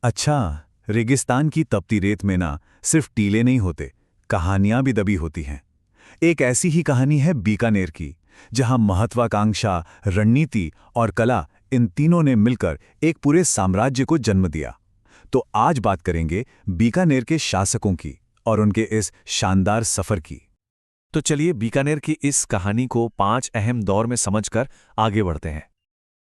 अच्छा, रेगिस्तान की तपती रेत में ना सिर्फ टीले नहीं होते, कहानियां भी दबी होती हैं। एक ऐसी ही कहानी है बीकानेर की, जहां महत्वाकांक्षा, रणनीति और कला इन तीनों ने मिलकर एक पूरे साम्राज्य को जन्म दिया। तो आज बात करेंगे बीकानेर के शासकों की और उनके इस शानदार सफर की। तो चलिए बीकानेर की इस कहानी को 5 अहम दौर में समझकर आगे बढ़ते हैं।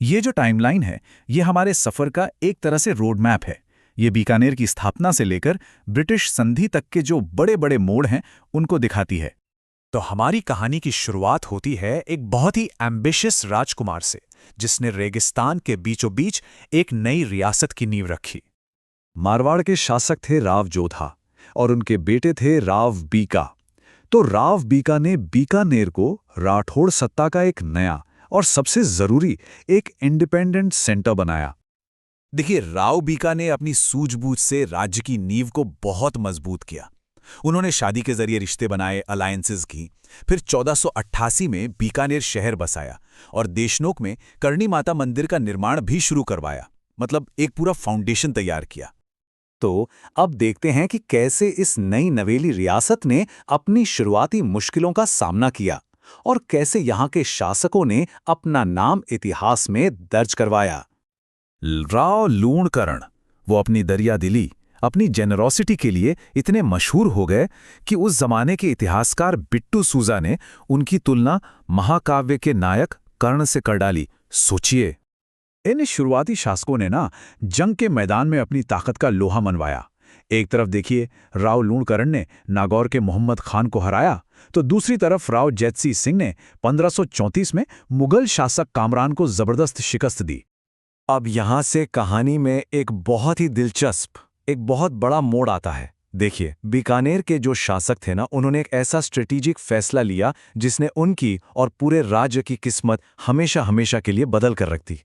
ये जो टाइमलाइन है, ये हमारे सफर का एक तरह से रोड मैप है। ये बीकानेर की स्थापना से लेकर ब्रिटिश संधि तक के जो बड़े बड़े मोड़ हैं, उनको दिखाती है। तो हमारी कहानी की शुरुआत होती है एक बहुत ही एम्बिशियस राजकुमार से, जिसने रेगिस्तान के बीचों बीच एक नई रियासत की नींव रखी। मारवाड़ के शासक थे राव जोधा और उनके बेटे थे राव बीका। तो राव बीका ने बीकानेर को राठौड़ सत्ता का एक नया और सबसे जरूरी एक इंडिपेंडेंट सेंटर बनाया। देखिए, राव बीका ने अपनी सूझबूझ से राज्य की नींव को बहुत मजबूत किया। उन्होंने शादी के जरिए रिश्ते बनाए, अलायंसेस की। फिर 1488 में बीकानेर शहर बसाया और देशनोक में करणी माता मंदिर का निर्माण भी शुरू करवाया। मतलब एक पूरा फाउंडेशन तैयार किया। तो अब देखते हैं कि कैसे इस नई नवेली रियासत ने अपनी शुरुआती मुश्किलों का सामना किया और कैसे यहाँ के शासकों ने अपना नाम इतिहास में दर्ज करवाया। राव लूणकरण वो अपनी दरियादिली, अपनी जेनरोसिटी के लिए इतने मशहूर हो गए कि उस जमाने के इतिहासकार बिट्टू सूजा ने उनकी तुलना महाकाव्य के नायक कर्ण से कर डाली। सोचिए, इन शुरुआती शासकों ने ना जंग के मैदान में अपनी ताकत का लोहा मनवाया। एक तरफ देखिए, राव लूणकरण ने नागौर के मोहम्मद खान को हराया, तो दूसरी तरफ राव जैतसी सिंह ने 1534 में मुगल शासक कामरान को जबरदस्त शिकस्त दी। अब यहां से कहानी में एक बहुत ही दिलचस्प, एक बहुत बड़ा मोड़ आता है। देखिए, बीकानेर के जो शासक थे ना, उन्होंने एक ऐसा स्ट्रेटेजिक फैसला लिया जिसने उनकी और पूरे राज्य की किस्मत हमेशा हमेशा के लिए बदल कर रख दी।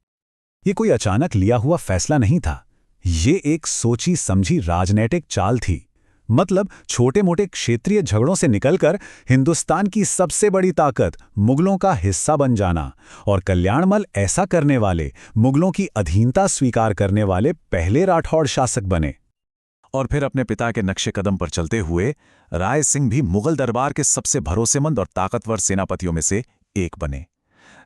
ये कोई अचानक लिया हुआ फैसला नहीं था, ये एक सोची समझी राजनीतिक चाल थी। मतलब छोटे मोटे क्षेत्रीय झगड़ों से निकलकर हिंदुस्तान की सबसे बड़ी ताकत मुगलों का हिस्सा बन जाना और कल्याणमल ऐसा करने वाले, मुगलों की अधीनता स्वीकार करने वाले पहले राठौड़ शासक बने। और फिर अपने पिता के नक्शे कदम पर चलते हुए राय सिंह भी मुगल दरबार के सबसे भरोसेमंद और ताकतवर सेनापतियों में से एक बने।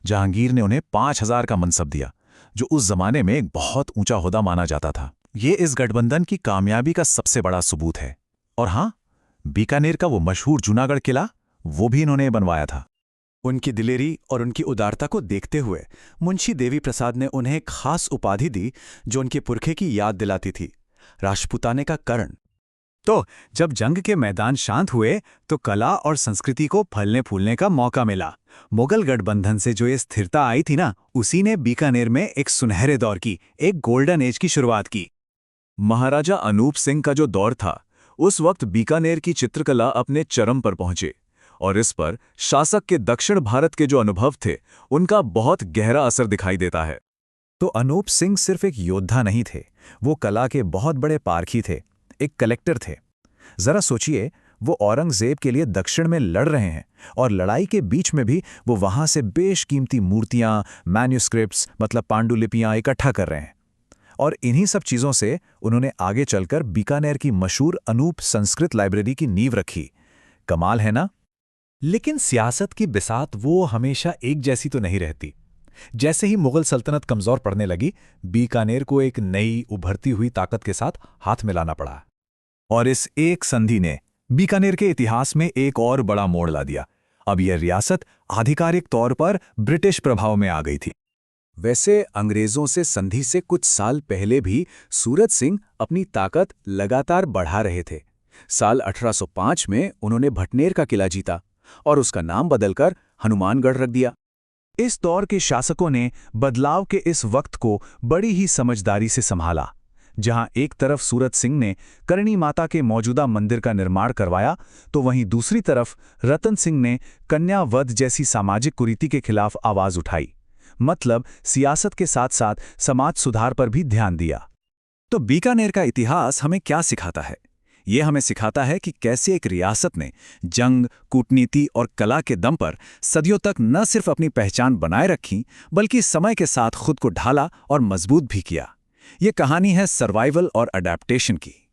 जहांगीर ने उन्हें 5000 का मनसब दिया, जो उस जमाने में एक बहुत ऊंचा ओहदा माना जाता था। ये इस गठबंधन की कामयाबी का सबसे बड़ा सबूत है। और हाँ, बीकानेर का वो मशहूर जूनागढ़ किला, वो भी इन्होंने बनवाया था। उनकी दिलेरी और उनकी उदारता को देखते हुए मुंशी देवी प्रसाद ने उन्हें एक खास उपाधि दी, जो उनके पुरखे की याद दिलाती थी, राजपूताने का कर्ण। तो जब जंग के मैदान शांत हुए तो कला और संस्कृति को फलने फूलने का मौका मिला। मुगल गठबंधन से जो ये स्थिरता आई थी ना, उसी ने बीकानेर में एक सुनहरे दौर की, एक गोल्डन एज की शुरुआत की। महाराजा अनूप सिंह का जो दौर था, उस वक्त बीकानेर की चित्रकला अपने चरम पर पहुंचे और इस पर शासक के दक्षिण भारत के जो अनुभव थे, उनका बहुत गहरा असर दिखाई देता है। तो अनूप सिंह सिर्फ एक योद्धा नहीं थे, वो कला के बहुत बड़े पारखी थे, एक कलेक्टर थे। जरा सोचिए, वो औरंगजेब के लिए दक्षिण में लड़ रहे हैं और लड़ाई के बीच में भी वो वहां से बेशकीमती मूर्तियां, मैन्युस्क्रिप्ट्स मतलब पांडुलिपियां इकट्ठा कर रहे हैं। और इन्हीं सब चीजों से उन्होंने आगे चलकर बीकानेर की मशहूर अनूप संस्कृत लाइब्रेरी की नींव रखी। कमाल है ना? लेकिन सियासत की बिसात वो हमेशा एक जैसी तो नहीं रहती। जैसे ही मुगल सल्तनत कमजोर पड़ने लगी, बीकानेर को एक नई उभरती हुई ताकत के साथ हाथ मिलाना पड़ा। और इस एक संधि ने बीकानेर के इतिहास में एक और बड़ा मोड़ ला दिया। अब यह रियासत आधिकारिक तौर पर ब्रिटिश प्रभाव में आ गई थी। वैसे अंग्रेजों से संधि से कुछ साल पहले भी सूरत सिंह अपनी ताकत लगातार बढ़ा रहे थे। साल 1805 में उन्होंने भटनेर का किला जीता और उसका नाम बदलकर हनुमानगढ़ रख दिया। इस दौर के शासकों ने बदलाव के इस वक्त को बड़ी ही समझदारी से संभाला। जहां एक तरफ सूरत सिंह ने करणी माता के मौजूदा मंदिर का निर्माण करवाया, तो वहीं दूसरी तरफ रतन सिंह ने कन्या वध जैसी सामाजिक कुरीति के खिलाफ आवाज उठाई। मतलब सियासत के साथ साथ समाज सुधार पर भी ध्यान दिया। तो बीकानेर का इतिहास हमें क्या सिखाता है? ये हमें सिखाता है कि कैसे एक रियासत ने जंग, कूटनीति और कला के दम पर सदियों तक न सिर्फ अपनी पहचान बनाए रखी, बल्कि समय के साथ खुद को ढाला और मजबूत भी किया। ये कहानी है सर्वाइवल और अडेप्टेशन की।